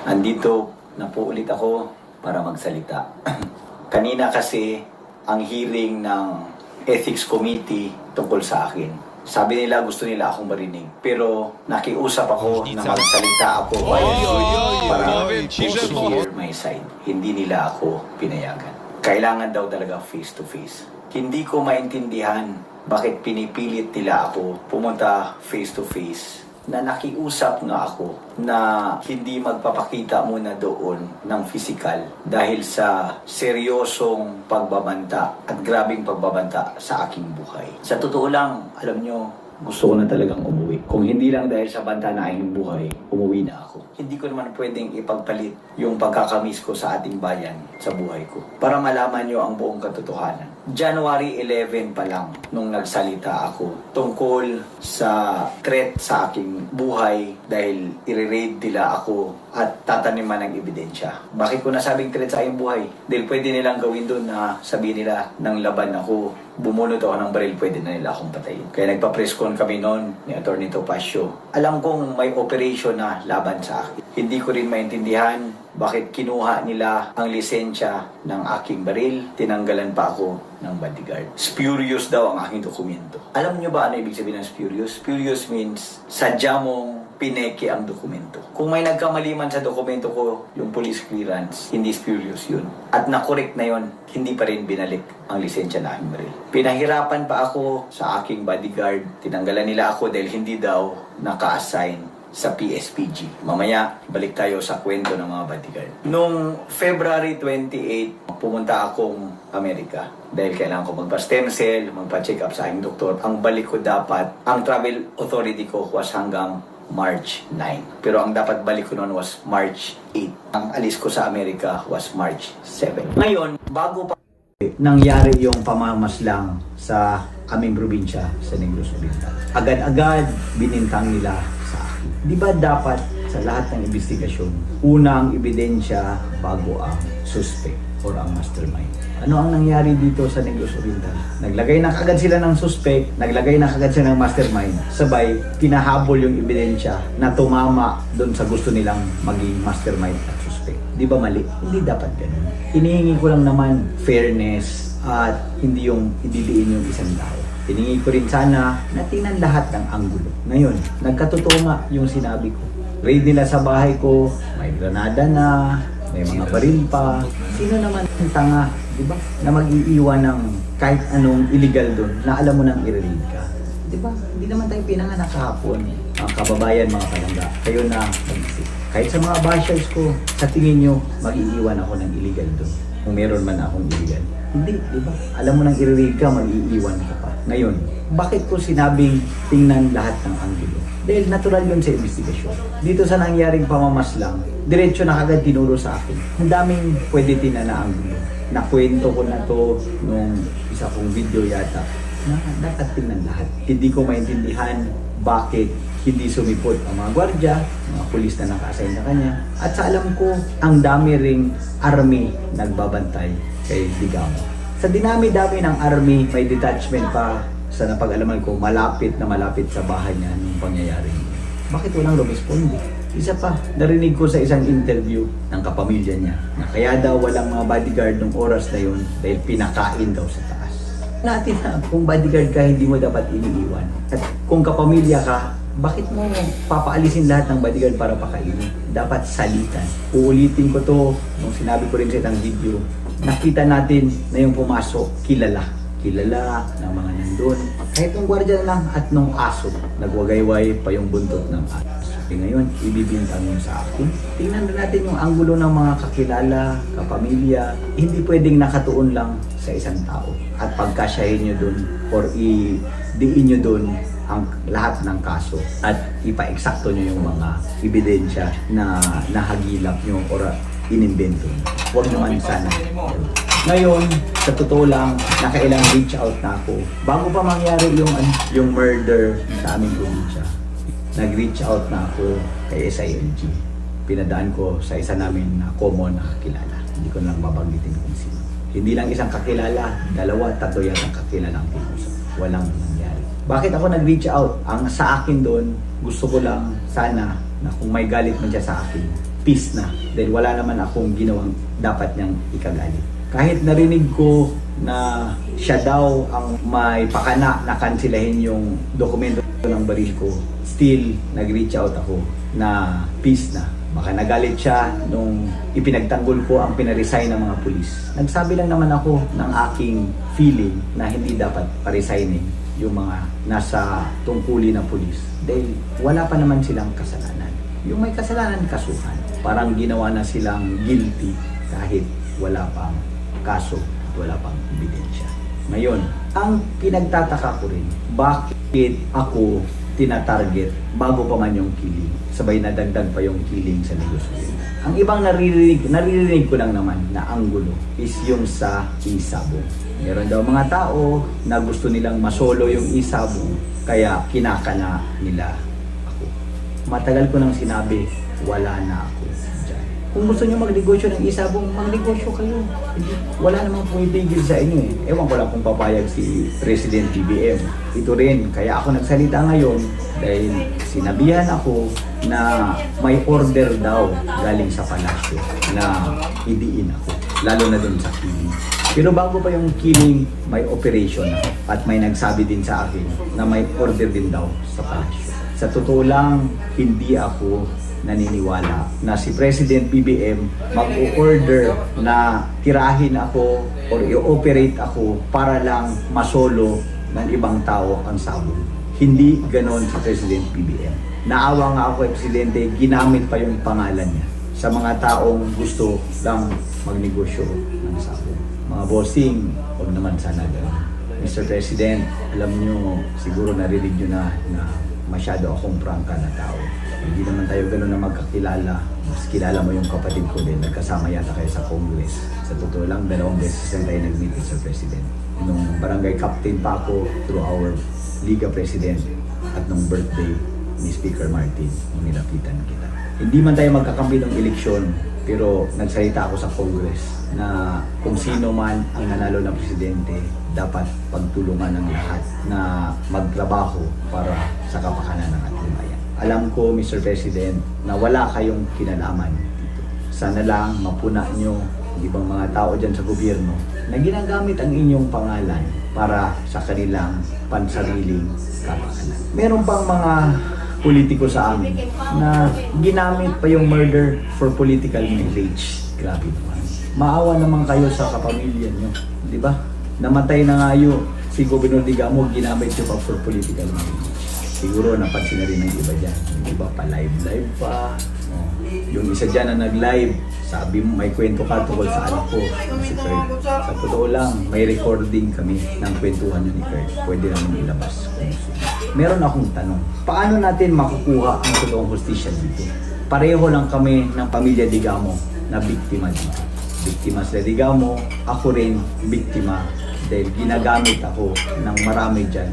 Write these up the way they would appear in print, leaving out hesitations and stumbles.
Andito na po ulit ako para magsalita. Kanina kasi ang hearing ng Ethics Committee tungkol sa akin. Sabi nila gusto nila akong marinig. Pero nakiusap ako na magsalita ako para to hear my side. Hindi nila ako pinayagan. Kailangan daw talaga face to face. Hindi ko maintindihan bakit pinipilit nila ako pumunta face to face, na nakiusap nga ako na hindi magpapakita muna doon ng physical dahil sa seryosong pagbabanta at grabing pagbabanta sa aking buhay. Sa totoo lang, alam nyo, gusto ko na talagang umuwi. Kung hindi lang dahil sa banta na aking buhay, umuwi na ako. Hindi ko naman pwedeng ipagpalit yung pagkakamiss ko sa ating bayan sa buhay ko. Para malaman nyo ang buong katotohanan. January 11 pa lang nung nagsalita ako tungkol sa threat sa aking buhay dahil i-raid nila ako at tataniman ng ebidensya. Bakit ko nasabing threat sa aking buhay? Dahil pwede nilang gawin doon na sabihin nila ng laban ako, bumunot ako ng baril, pwede na nila akong patayin. Kaya nagpa-press con kami noon ni Atty. Topacio. Alam kong may operation na laban sa akin. Hindi ko rin maintindihan bakit kinuha nila ang lisensya ng aking baril, tinanggalan pa ako ng bodyguard. Spurious daw ang aking dokumento. Alam nyo ba ano ibig sabihin ng spurious? Spurious means sadya mong pineke ang dokumento. Kung may nagkamali man sa dokumento ko, yung police clearance, hindi spurious yun. At na-correct na yun, hindi pa rin binalik ang lisensya na aking baril. Pinahirapan pa ako sa aking bodyguard. Tinanggalan nila ako dahil hindi daw naka-assign sa PSPG. Mamaya, balik tayo sa kwento ng mga bodyguard. Noong February 28, pumunta akong Amerika dahil kailangan ko magpa-stem cell, magpa-check up sa aking doktor. Ang balik ko dapat, ang travel authority ko was hanggang March 9. Pero ang dapat balik ko noon was March 8. Ang alis ko sa Amerika was March 7. Ngayon, bago pa nangyari yung pamamaslang sa aming probinsya sa Negros Oriental, agad-agad binintang nila sa akin. Di ba dapat sa lahat ng investigasyon, unang ebidensya bago ang suspect or ang mastermind? Ano ang nangyari dito sa Negros Oriental? Naglagay na kagad sila ng suspect, naglagay na kagad sila ng mastermind, sabay pinahabol yung ebidensya na tumama doon sa gusto nilang maging mastermind at suspect. Di ba mali? Hindi dapat ganun. Hinihingi ko lang naman fairness at hindi yung idiliin yung isang tao. Hiningi ko rin sana na tingnan lahat ng anggulo. Ngayon, nagkatotoo nga yung sinabi ko. Raid nila sa bahay ko, may granada na, may mga baril pa. Sino naman ang tanga, di ba? Na mag-iiwan ng kahit anong illegal doon na alam mo nang i-raid ka. Di ba? Hindi naman tayo pinanganak kahapon. Mga kababayan, mga palangga, kayo na mag-isip. Kahit sa mga bashers ko, sa tingin nyo, mag-iiwan ako ng illegal doon. Kung meron man akong illegal. Hindi, di ba? Alam mo nang i-raid ka, mag-iiwan ka pa. Ngayon, bakit ko sinabing tingnan lahat ng anggulo? Dahil natural yun sa investigasyon. Dito sa nangyaring pamamaslang, diretso na kagad tinuro sa akin. Ang daming pwede tinan na anggulo. Nakwento ko na to nung isa kong video yata na dapat tingnan lahat. Hindi ko maintindihan bakit hindi sumipot ang mga gwardya, mga pulis na naka-assign na kanya. At sa alam ko, ang dami ring army nagbabantay kay Digamo. Sa dinami-dami ng army, may detachment pa sa napag-alaman ko, malapit sa bahay niya nung pangyayari. Bakit walang lumisponde? Isa pa, narinig ko sa isang interview ng kapamilya niya na kaya daw walang mga bodyguard nung oras na yun dahil pinakain daw sa taas. Natin na, kung bodyguard ka, hindi mo dapat iniiwan. At kung kapamilya ka, bakit mo papaalisin lahat ng bodyguard para pakainin? Dapat salitan. Uulitin ko to nung sinabi ko rin sa isang video. Nakita natin na yung pumasok, kilala ng mga nandun. Kahit nung gwardiya na lang at nung aso, nagwagayway pa yung buntot ng aso. Okay, ngayon, ibibintang yun sa akin. Tingnan na natin yung anggulo ng mga kakilala, kapamilya. Hindi pwedeng nakatuon lang sa isang tao. At pagkasyahin nyo dun or diin nyo dun ang lahat ng kaso at ipa-eksakto nyo yung mga ebidensya na nahagilap nyo or inimbento. Huwag naman sana. Ngayon, sa totoo lang, nakailang reach out na ako. Bago pa mangyari yung murder sa aming probinsya, nag-reach out na ako kay SILG. Pinadaan ko sa isa namin na common na kakilala. Hindi ko lang babanggitin kung sino. Hindi lang isang kakilala, dalawa, tatlo yan ang kakilala ang pinusap. Walang nangyari. Bakit ako nag-reach out? Ang sa akin doon, gusto ko lang sana na kung may galit man siya sa akin, peace na. Dahil wala naman akong ginawang dapat niyang ikagalit. Kahit narinig ko na siya daw ang may pakana na kansilahin yung dokumento ng baril ko, still nag-reach out ako na peace na. Baka nagalit siya nung ipinagtanggol ko ang pinaresign ng mga pulis. Nagsabi lang naman ako ng aking feeling na hindi dapat paresignin yung mga nasa tungkulin ng pulis. Dahil wala pa naman silang kasalanan. Yung may kasalanan, kasuhan. Parang ginawa na silang guilty kahit wala pang kaso at wala pang ebidensya. Ngayon, ang pinagtataka ko rin, bakit ako tinatarget bago pa man yung killing? Sabay nadagdag pa yung killing sa negosyo. Ang ibang naririnig ko lang naman na anggulo is yung sa isabong. Meron daw mga tao na gusto nilang masolo yung isabong, kaya kinakana nila ako. Matagal ko nang sinabi, wala na ako dyan. Kung gusto nyo magnegosyo ng isabong, magnegosyo kayo. Wala namang pumipigil sa inyo eh. Ewan ko lang kung papayag si President BBM. Ito rin, kaya ako nagsalita ngayon dahil sinabihan ako na may order daw galing sa palasyo na idiin ako, lalo na dun sa killing. Pero bago pa yung killing, may operation ako at may nagsabi din sa akin na may order din daw sa palasyo. Sa totoo lang, hindi ako naniniwala na si President BBM mag-order na tirahin ako or i-operate ako para lang masolo ng ibang tao ang sabong. Hindi ganon si President BBM. Naawa nga ako kay Presidente, ginamit pa yung pangalan niya sa mga taong gusto lang magnegosyo ng sabong. Mga bossing, huwag naman sana gano'n. Mr. President, alam nyo, siguro narinig nyo na masyado akong prangka na tao. Hindi naman tayo gano'n na magkakilala. Mas kilala mo yung kapatid ko din, nagkasama yata kayo sa Congress. Sa totoo lang, 2 beses lang tayo nag-meet, Mr. President. Nung barangay captain pa ako through our Liga President at nung birthday ni Speaker Martin, nung nilapitan kita. Hindi man tayo magkakampi ng eleksyon, pero nagsalita ako sa Congress na kung sino man ang nanalo na presidente, dapat pagtulungan ng lahat na magtrabaho para sa kapakanan ng ating bayan. Alam ko, Mr. President, na wala kayong kinalaman dito. Sana lang mapuna nyo, di bang mga tao dyan sa gobyerno, na ginagamit ang inyong pangalan para sa kanilang pansariling kapakanan. Meron bang mga politiko sa amin na ginamit pa yung murder for political leverage? Grabe naman. Maawa naman kayo sa kapamilya nyo, di ba? Namatay na nga yun si Gobernador Digamo, ginamit nyo pa for political leverage. Siguro napansin na rin ng iba dyan. Yung iba pa live pa. Oh. Yung isa dyan na nag-live, sabi mo may kwento ka tungkol sa anak ko, si Kurt. Sa totoo lang, may recording kami ng kwentuhan ni Kurt. Pwede namin ilabas kung gusto. Meron akong tanong, paano natin makukuha ang totoong hustisya dito? Pareho lang kami ng pamilya Digamo na biktima dito. Biktima sila Digamo, ako rin biktima dahil ginagamit ako ng marami dyan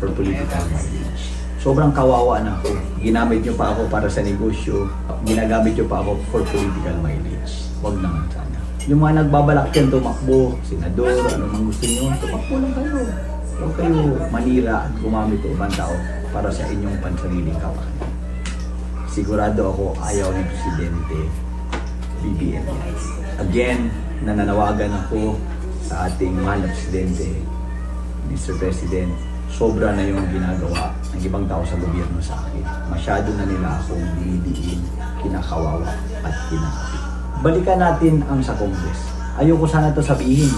for political mileage. Sobrang kawawa na ako. Ginamit nyo pa ako para sa negosyo, ginagamit nyo pa ako for political mileage. Huwag naman sana. Yung mga nagbabalak dyan tumakbo, senador, ano mang gusto nyo, tumakbo lang kayo. Huwag kayo manira at gumamit o ibang tao para sa inyong pansariling kapakanan. Sigurado ako ayaw ni Presidente BBM. Again, nananawagan ako sa ating mahal na Presidente, Mr. President, sobra na yung ginagawa ng ibang tao sa gobyerno sa akin. Masyado na nila akong dinidiin, kinakawawa at kinakapit. Balikan natin ang sa Congress. Ayoko sana to sabihin,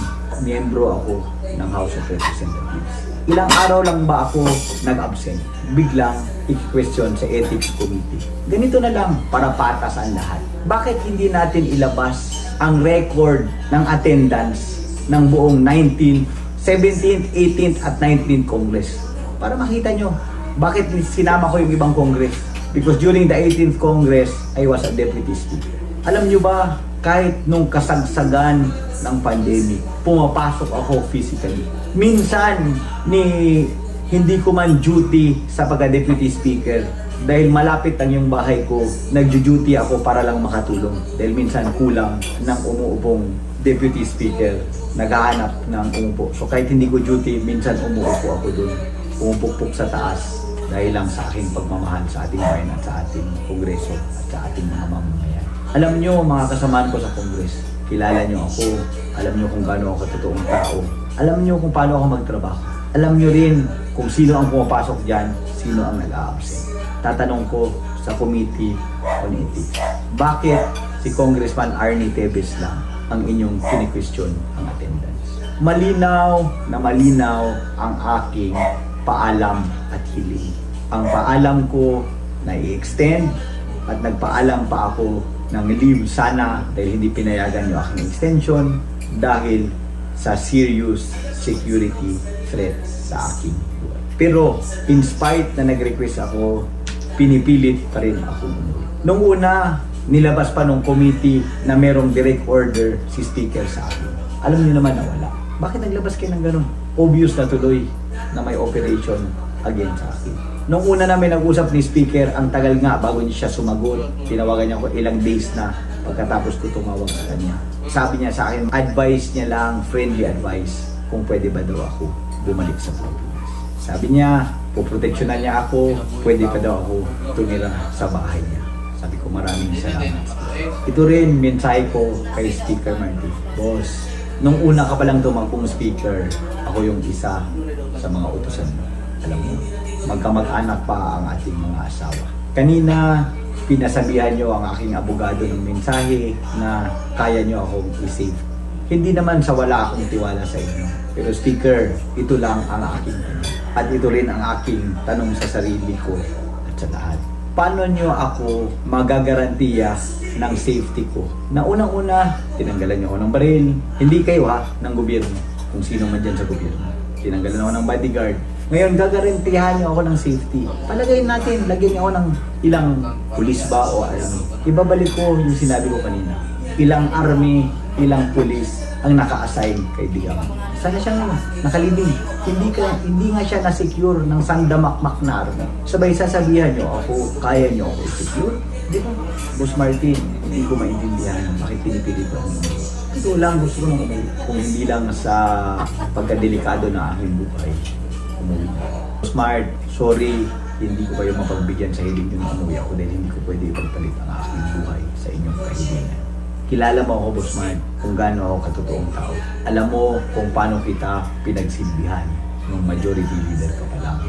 miyembro ako ng House of Representatives. Ilang araw lang ba ako nag-absent? Biglang i-question sa Ethics Committee. Ganito na lang para patas ang lahat. Bakit hindi natin ilabas ang record ng attendance ng buong 19th, 17th, 18th at 19th Congress? Para makita nyo, bakit sinama ko yung ibang Congress? Because during the 18th Congress, I was a Deputy Speaker. Alam nyo ba, kahit nung kasagsagan ng pandemic, pumapasok ako physically. Minsan, hindi ko man duty sa pagka-Deputy Speaker dahil malapit ang yung bahay ko, nagjo-duty ako para lang makatulong. Dahil minsan kulang ng umuupong Deputy Speaker, naghahanap ng umupo. So kahit hindi ko duty, minsan umuupo ako doon, umupukpok sa taas dahil lang sa aking pagmamahal sa ating bayan at sa ating kongreso at sa ating mga mamamayan. Alam nyo, mga kasamaan ko sa Congress, kilala nyo ako, alam nyo kung gaano ako katotoong tao, alam nyo kung paano ako magtrabaho, alam nyo rin kung sino ang pumapasok dyan, sino ang nag-a-absent. Tatanong ko sa Committee on Ethics, bakit si Congressman Arnie Tevez lang ang inyong kini-question ang attendance? Malinaw na malinaw ang aking paalam at hiling. Ang paalam ko na i-extend at nagpaalam pa ako ng leave sana dahil hindi pinayagan yung aking extension dahil sa serious security threats sa aking buhay. Pero in spite na nag-request ako, pinipilit pa rin ako umuwi. Nung una, nilabas pa nung committee na merong direct order si speaker sa akin. Alam niyo naman na wala. Bakit naglabas kayo ng ganun? Obvious na tuloy na may operation against sa akin. Nung una namin nag-usap ni speaker, ang tagal nga bago niya siya sumagot. Tinawagan niya ako ilang days na pagkatapos ko tumawag sa kanya. Sabi niya sa akin, advice niya lang, friendly advice, kung pwede ba daw ako bumalik sa Pilipinas. Sabi niya, poproteksyonan niya ako, pwede pa daw ako tumira sa bahay niya. Sabi ko, maraming salamat. Ito rin, mensahe ko kay Speaker Martin. Boss, nung una ka palang tumangkong speaker, ako yung isa sa mga utusan mo. Alam mo, magkamag-anak pa ang ating mga asawa. Kanina, pinasabihan nyo ang aking abogado ng mensahe na kaya nyo akong i-save. Hindi naman sa wala akong tiwala sa inyo. Pero speaker, ito lang ang aking tanong. At ito rin ang aking tanong sa sarili ko at sa lahat. Paano nyo ako magagarantiya ng safety ko? Na unang-una, tinanggalan nyo ako ng baril. Hindi kayo ng gobyerno. Kung sino man dyan sa gobyerno. Tinanggalan ako ng bodyguard. Ngayon, gagarantihan niyo ako ng safety. Palagayin natin, lagyan niyo ako ng ilang pulis ba o army. Ibabalik ko yung sinabi ko kanina. Ilang army, ilang pulis ang naka-assign kay Digam. Sana siyang nakalibing. Hindi nga siya na-secure ng sandamakmak na army. Sabay sasabihan niyo ako, kaya niyo ako i-secure. Di ba? Boss Martin, hindi ko maintindihan bakit pinipilit ko ang umuwi. Ito lang gusto ko nang umuwi. Kung hindi lang sa pagkadelikado na aking buhay. Smart, sorry, hindi ko kayo mapagbigyan sa hiling nyo na umuwi ako dahil hindi ko pwede ipagpalit ang aking buhay sa inyong kahilingan. Kilala mo ako, Boss Smart, kung gaano ako katotoong tao. Alam mo kung paano kita pinagsilbihan nung majority leader ka pa lang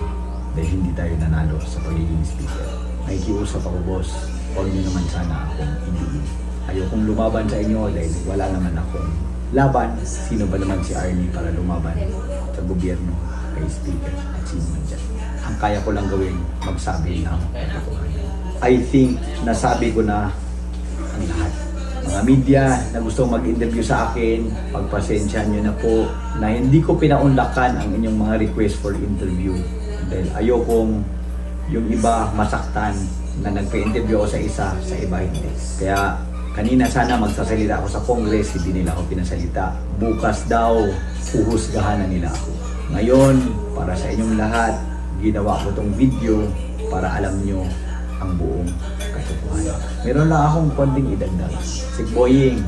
dahil hindi tayo nanalo sa pagiging speaker. Nakikiusap ako, boss, huwag nyo naman sana akong hindi. Ayokong lumaban sa inyo dahil wala naman akong laban. Sino ba naman si Arnie para lumaban sa gobyerno? Kay speaker at sino man dyan. Ang kaya ko lang gawin, magsabi ng katotohanan. I think nasabi ko na ang lahat. Mga media na gusto mag-interview sa akin, pagpasensyahan nyo na po na hindi ko pinaunlakan ang inyong mga request for interview. Dahil ayokong yung iba masaktan na nagpa-interview ako sa isa, sa iba hindi. Kaya kanina sana magsasalita ako sa Congress, hindi nila ako pinasalita. Bukas daw, uhusgahan na nila ako. Ngayon, para sa inyong lahat, ginawa ko tong video para alam nyo ang buong katotohanan. Meron lang akong konting idagdag. Si Boying,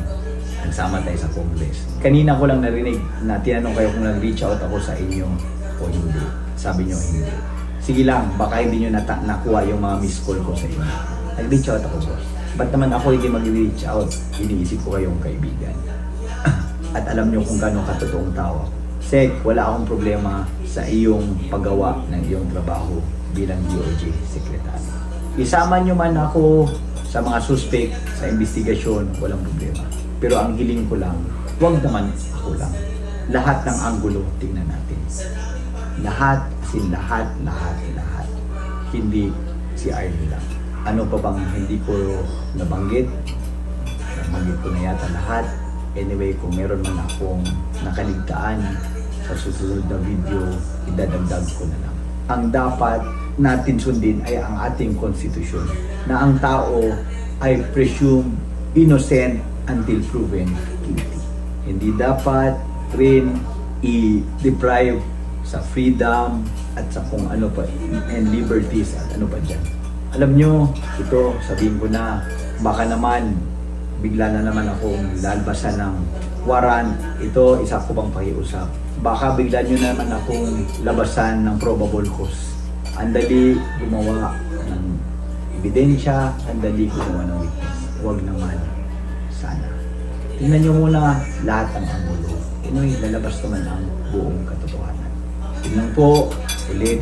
nagsama tayo sa Congress. Kanina ko lang narinig na tinanong kayo kung nag-reach out ako sa inyo o hindi. Sabi nyo hindi. Sige lang, baka hindi nyo nakuha yung mga miss call ko sa inyo. Nag-reach out ako, boss. Ba't naman ako hindi mag-reach out? Iniisip ko kayong kaibigan. At alam nyo kung gano'ng katotoong tao ako. Sek, wala akong problema sa iyong paggawa ng iyong trabaho bilang DOJ Secretary. Isama nyo man ako sa mga suspect sa investigasyon, walang problema. Pero ang hiling ko lang, huwag naman ako lang. Lahat ng anggulo, tingnan natin. Lahat, lahat. Hindi si Arnie lang. Ano pa bang hindi ko nabanggit? Nabanggit ko na yata lahat. Anyway, kung meron man akong nakaligtaan sa susunod na video, idadagdag ko na lang. Ang dapat natin sundin ay ang ating konstitusyon na ang tao ay presumed innocent until proven guilty. Hindi dapat rin i-deprive sa freedom at sa kung ano pa and liberties at ano pa dyan. Alam nyo, ito sabihin ko na baka naman bigla na naman akong lalbasan ng warrant. Ito, isa ko bang pakiusap. Baka bigla nyo naman akong labasan ng probable cause. Andali gumawa ng ebidensya, andali gumawa ng witness. Huwag naman. Sana. Tingnan nyo muna lahat ng angulo. Lalabas naman ang buong katotohanan. Tingnan po ulit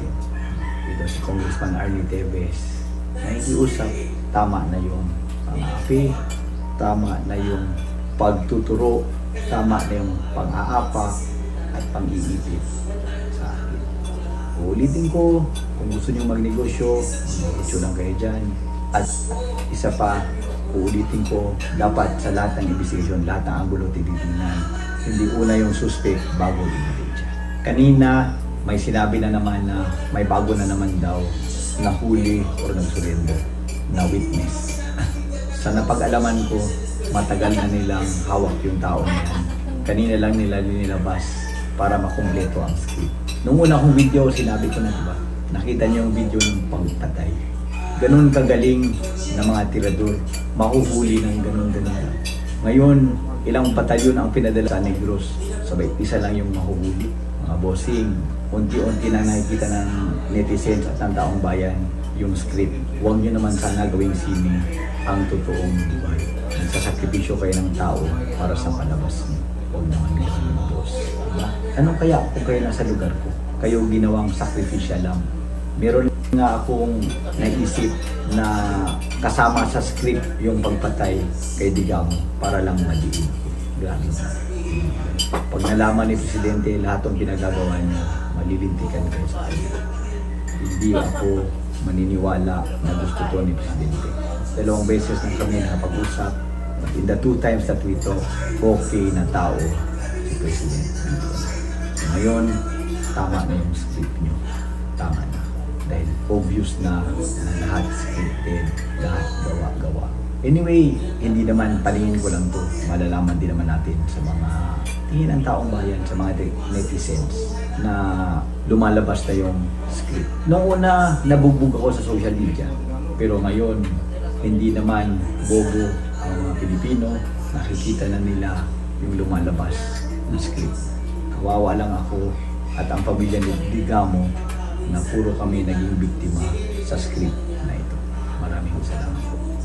dito si Congressman Arnie Teves. Nakikiusap, tama na yung pang-aapi, tama na yung pagtuturo, tama na yung pang-aapa at pang-iipit sa akin. Uulitin ko, kung gusto nyo magnegosyo lang kayo dyan. At isa pa, uulitin ko, dapat sa lahat ng investigation, lahat ng angulo tititingnan. Hindi una yung suspect bago ebidensya. Kanina, may sinabi na naman na may bago na naman daw nahuli o nagsurrender na witness. Sa napag-alaman ko, matagal na nilang hawak yung tao na yan. Kanina lang nila linilabas para makumpleto ang script. Nung una kong video, sinabi ko na diba, nakita niyo yung video ng pagpatay. Ganun kagaling na mga tirador, mahuhuli ng ganun-ganun. Ngayon, ilang batalyon ang pinadala sa Negros, sabay isa lang yung mahuhuli. Mga bossing, unti-unti na nakikita ng netizens at ng taong bayan yung script. Huwag nyo naman sana gawing sine ang totoong buhay. Nagsasakripisyo kayo ng tao para sa palabas niyo. Huwag naman ganun mga boss. Diba? Anong kaya kung kayo nasa lugar ko? Kayo ginawang sacrificial lang. Meron nga akong naisip na kasama sa script yung pagpatay kay Digamo para lang madiin. Grabe na. Pag nalaman ni Presidente lahat ng pinagagawa niya, malilintikan kayo sa akin. Hindi ako maniniwala na gusto ko ni Presidente. 2 beses na kami nakapag-usap. In the 2 times that we talk, okay na tao si Presidente. Ngayon, tama na yung script niyo. Tama na. Dahil obvious na lahat scripted, lahat gawa-gawa. Anyway, hindi naman paningin ko lang to. Malalaman din naman natin sa mga tingin ng taong bayan, sa mga netizens na lumalabas na yung script. Noong una, nabugbog ako sa social media. Pero ngayon, hindi naman bobo ang mga Pilipino. Nakikita na nila yung lumalabas na script. Kawawa lang ako at ang pamilya ni Digamo na puro kami naging biktima sa script na ito. Maraming salamat po.